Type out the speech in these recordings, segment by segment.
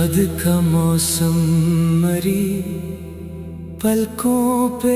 याद का मौसम मरी पलकों पे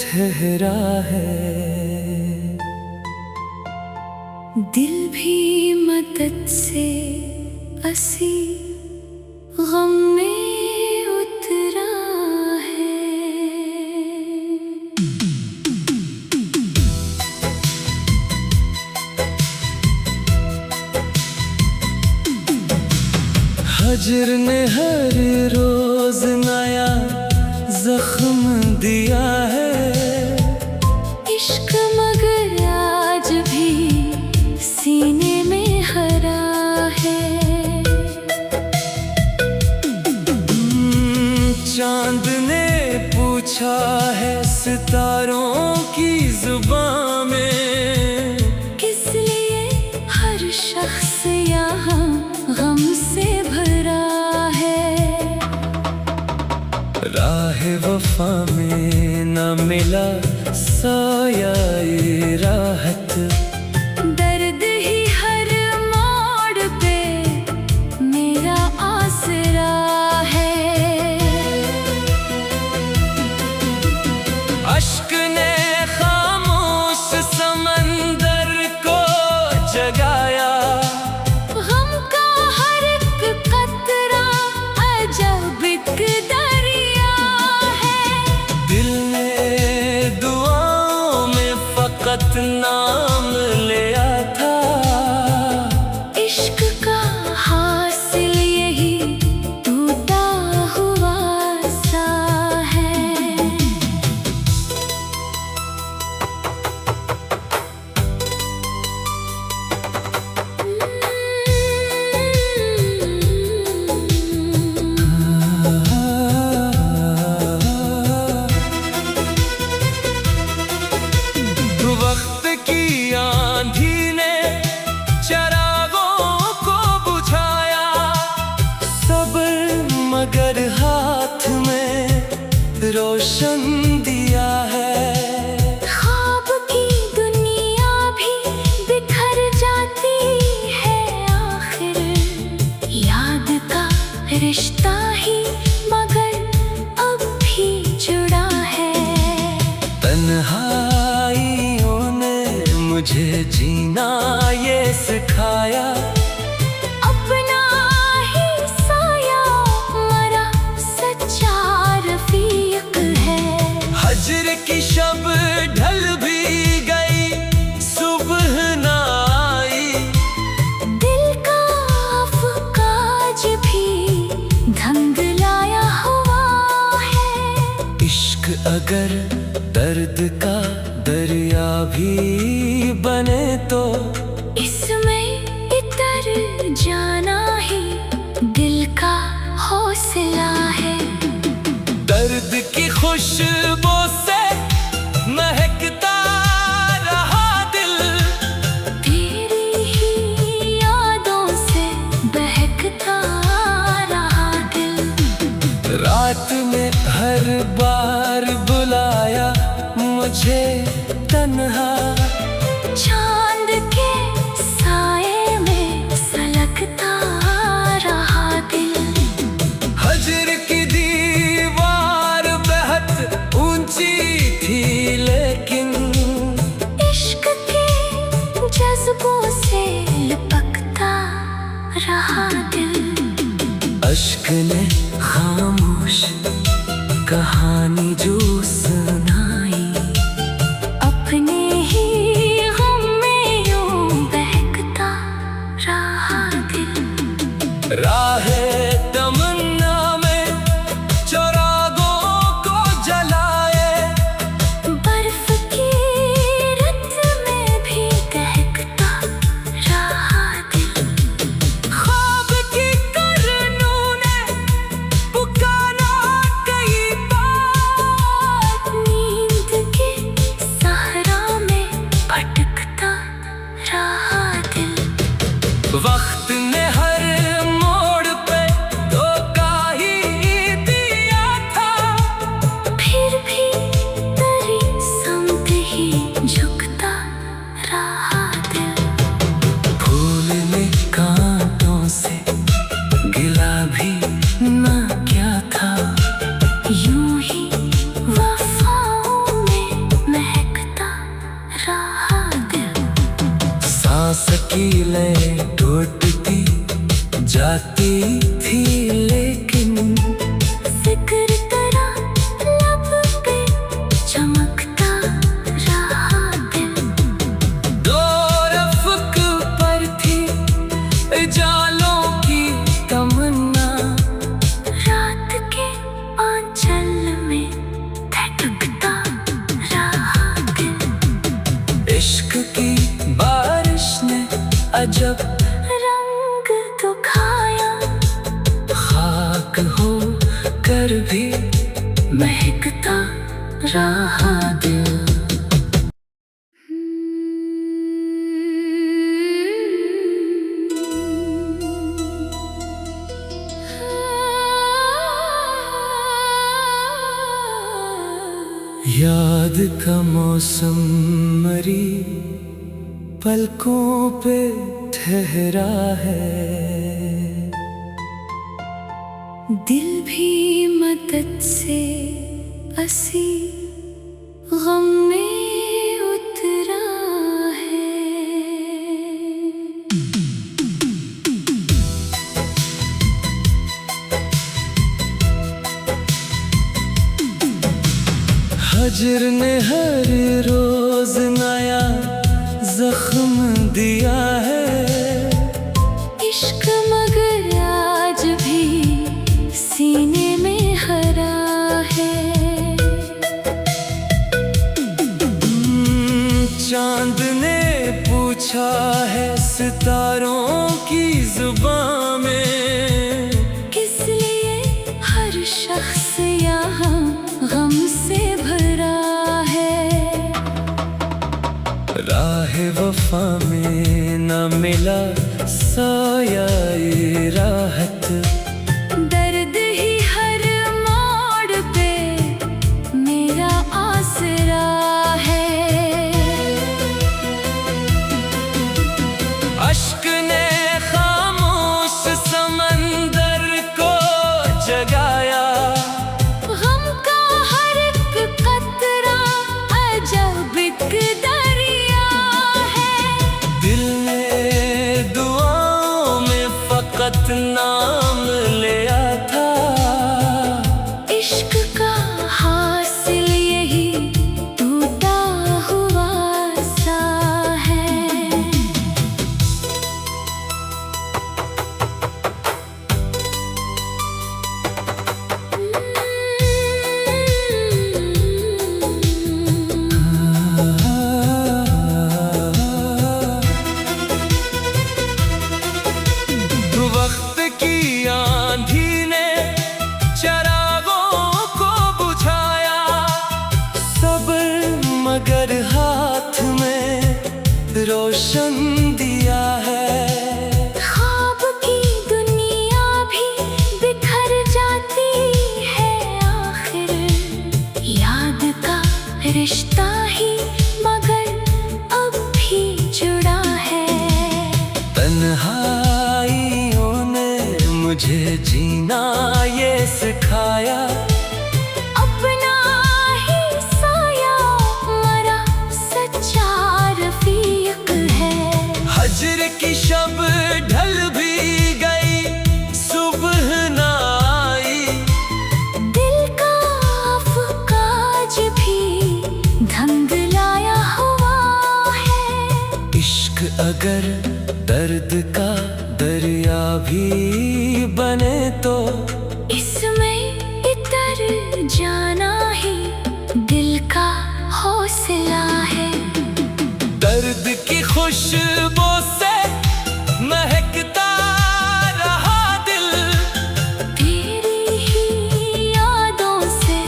ठहरा है। दिल भी मदद से असी गम में उतरा है। हजर ने हर रोज नया जख्म दिया है। इश्क मगर आज भी सीने में हरा है। चांद ने पूछा है सितारों की जुबां में, किस लिए हर शख्स यहाँ गम से भरा है। राह वफा में न मिला साया राहत, दर्द ही हर मोड़ पे मेरा आसरा है। अश्क ने खामोश समंदर को जगाया। गम का हर एक कतरा अजब एक दरिया है। दिल ने दुआओं में फकत नाम लिया था। इश्क का हासिल यही टूटा हुआ सा है। वक्त की आंधी ने चरागों को बुझाया। सब्र मगर हाथ में रोशन दिया है। ख्वाब की दुनिया भी बिखर जाती है आखिर। याद का रिश्ता ही मगर अब भी जुड़ा है। तन्हाइयों ने मुझे जीना ये सिखाया। अपना ही साया मेरा सच्चा रफीक है। हजर की शब ढल भी गई, सुबह न आई। दिल का अफकाज भी धंधलाया हुआ है। इश्क अगर दर्द का दरिया भी बने तो इसमें इतर जाना ही दिल का हौसला है। दर्द की खुशबू से महकता रहा दिल। तेरी ही यादों से बहकता रहा दिल। रात में हर बार बुलाया मुझे तन्हा। चांद के साए में सलगता रहा दिल। हजर की दीवार बेहद ऊंची थी लेकिन इश्क के जज्बों से लिपकता रहा दिल। अश्क ने खामोश कहानी जो सुनाई। अपने ही गम में यूं बहकता रहा दिल। राहे तमन्ना में चरागों को जलाए। बर्फ की रत में भी दहकता रहा दिल। ख्वाब की करनूं ने पुकारा कई बार। जब रंग तो खाया, खाक हो कर भी महकता रहा दिल। याद का मौसम मरी पलकों पे ठहरा है, दिल भी मदद से असी गम में उतरा है। हजर ने हर रोज नया जख्म दिया है, इश्क मगर आज भी सीने में हरा है। चांद ने पूछा है सितारों की जुबान में, किस लिए हर शख्स यहाँ गम से भरा है। राह वफा में न मिला साया राहत, दर्द ही हर मोड़ पे मेरा आसरा है। अश्क ने खामोश समंदर को जगाया, गम का हर एक कतरा अजब एक दरिया है। दिल ने दुआओं में फकत नाम लिया था, इश्क का हासिल यही टूटा हुआ सा है। वक्त की आंधी ने चरागों को बुझाया, सब्र मगर हाथ में रोशन दिया है। ख्वाब की दुनिया भी बिखर जाती है आखिर, याद का रिश्ता ही मगर अब भी जुड़ा है। तन्हाइयों ने मुझे जीना ये सिखाया, अपना ही साया मरा सच्चा रफीक है। हजर की शब ढल भी गई, सुबह न आई, दिल का अफकाज भी ढंग लाया हुआ है। इश्क अगर दर्द का दरिया भी बने तो इसमें इतर जाना ही दिल का हौसला है। दर्द की खुशबू से महकता रहा दिल, तेरी ही यादों से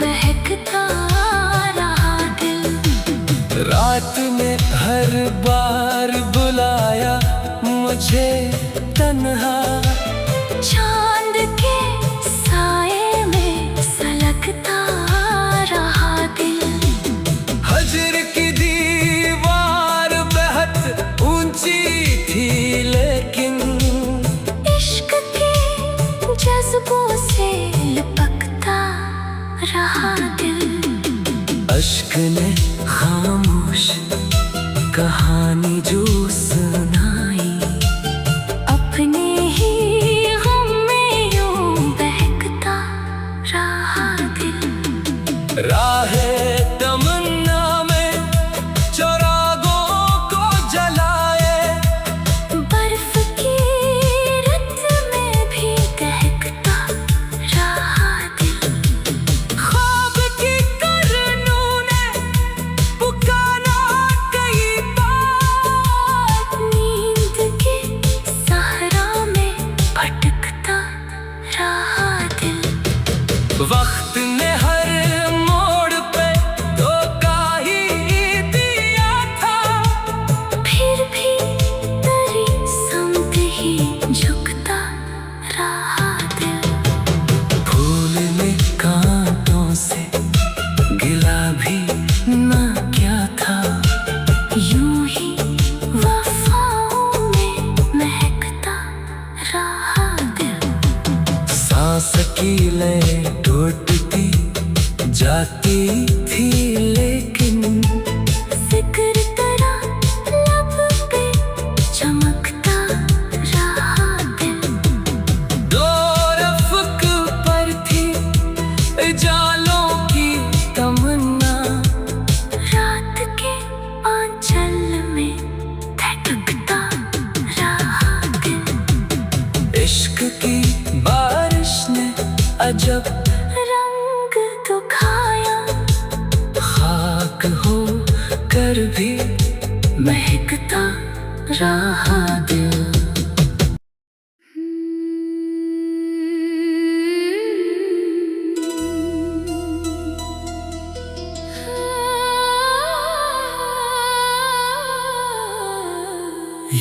बहकता रहा दिल। रात में हर बार बुलाया मुझे तन्हा, चांद के साए में सलगता रहा दिल। हजर की दीवार बेहद ऊंची थी लेकिन इश्क के जज्बों से लिपकता रहा दिल। अश्क ने खामोश कहानी जो सुनाई, अपने ही गम में यूं बहकता रहा दिल। राह तमन्ना में चरागों को जलाए, बर्फ की रत में भी दहकता रहा दिल। ख्वाब की करनूं ने पुकारा कई बार, नींद के वक्त ने हर मोड़ पे धोखा ही दिया था, फिर भी तेरी संग ही झुकता रहा दिल। फूल ने कांटों से गिला भी ना क्या था, यूं ही वफाओं में महकता रहा दिल। सांस की लय टूटती जाती थी लेकिन जिक्र तेरा लब पे चमकता रहा दिल। दो रफ़्क पर थी जालों की तमन्ना, रात के आंचल में धड़कता रहा दिल। इश्क की बारिश ने अजब रंग दुखाया, खाक हो कर भी महकता रहा दिल।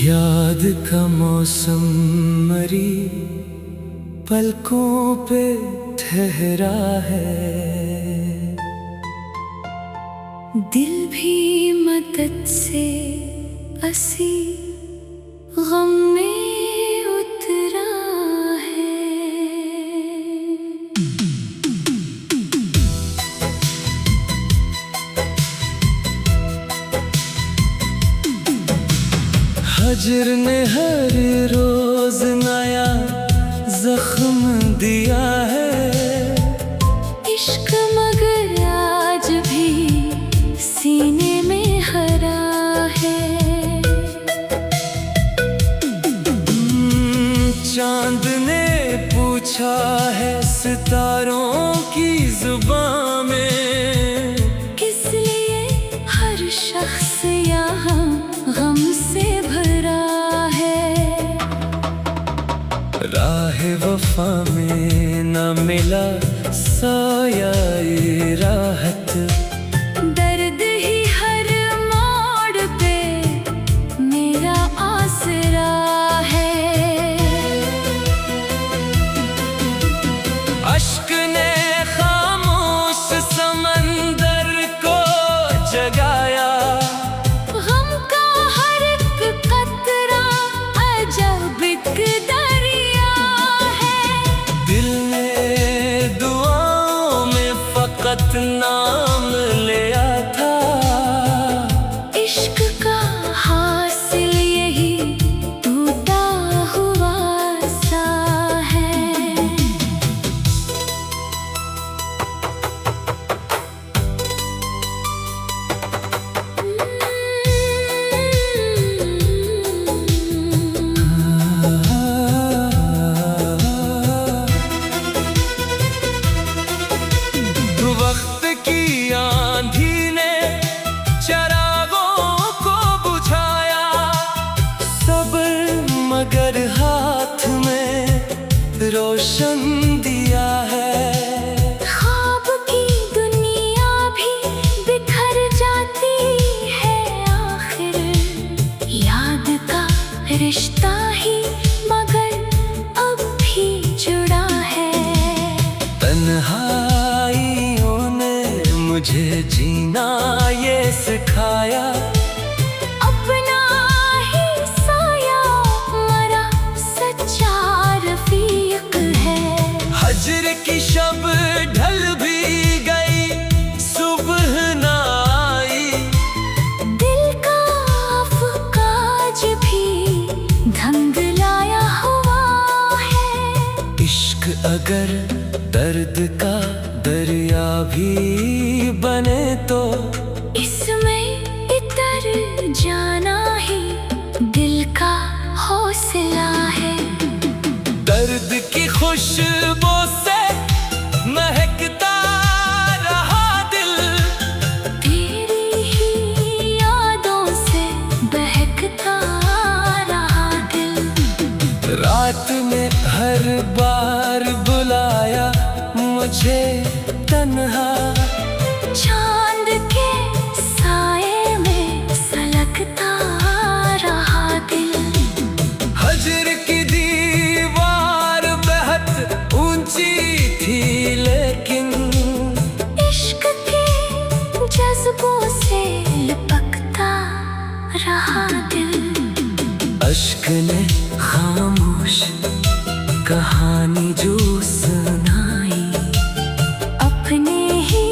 याद का मौसम मरी पलकों पे ठहरा है, दिल भी मदद से असी गम में उतरा है। हजर ने हर रोज नया जख्म दिया है, इश्क मगर आज भी सीने में हरा है। चांद ने पूछा है सितारों की जुबान में, किस लिए हर शख्स यहाँ गम से भरा है। राह वफा में न मिला साया राहत, दर्द ही हर मोड़ पे मेरा आसरा है। अश्क ने खामोश समंदर को जगाया, गम का हर एक कतरा अजब एक दरिया है। दिल ने दुआओं में फकत नाम लिया था, इश्क का हासिल यही टूटा हुआ सा है। वक्त की आंधी ने चरागों को बुझाया, सब्र मगर हाथ में रोशन दिया है। ख्वाब की दुनिया भी बिखर जाती है आखिर, याद का रिश्ता ही मगर अब भी जुड़ा है। तन्हाइयों ने मुझे जीना ये सिखाया, अपना ही साया मेरा सच्चा रफीक है। हजर की शब ढल भी गई, सुबह ना आई, दिल का अफकाज भी धंधलाया हुआ है। इश्क अगर दर्द का दरिया भी बने तो इसमें इतर जाना ही दिल का हौसला है। दर्द की खुशबू से महकता रहा दिल, तेरी ही यादों से बहकता रहा दिल। रात में हर बार बुलाया मुझे मुझे तन्हा। चांद के साए में सलगता रहा दिल। हजर की दीवार बेहद ऊंची थी, लेकिन इश्क के जज्बों से लिपकता रहा दिल। अश्क ने खामोश कहानी जो सुनाई, अपने ही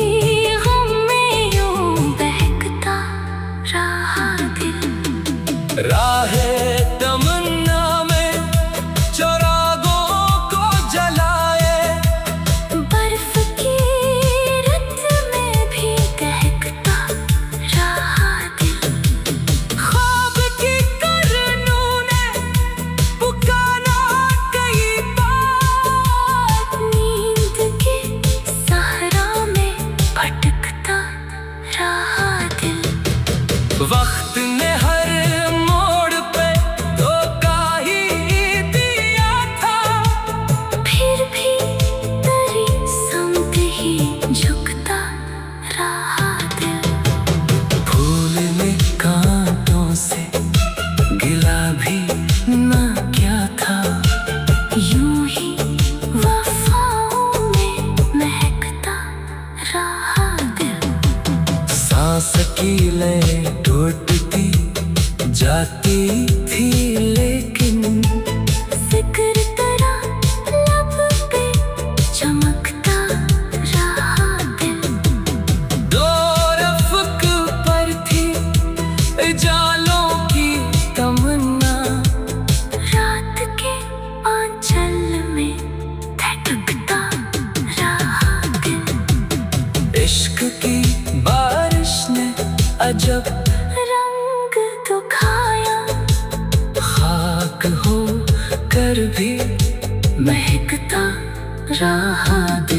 गम में यूं बहकता रहा दिल। राहे तमन्ना में चिरागों को जलाए, बर्फ की रत में भी दहकता रहा दिल। ख्वाब की करनों ने पुकारा कई बार, नींद के सहरा में भटकता रहा दिल। वक्त ने हर मोड़ पे धोखा ही दिया था, फिर भी तेरी समत ही झुकता रहा दिल। फूल ने कांटों से गिला भी ना क्या था, यूं ही वफाओं में महकता रहा दिल। सांस की लय टूटती जाती थी, लेकिन जिक्र तेरा लब पे चमकता रहा दिल। दो रफ़्क पर थी जालों की तमन्ना, रात के आंचल में धड़कता रहा दिल। इश्क की बारिश ने अजब रंग दुखाया, खाक हो कर भी महकता रहा दिल।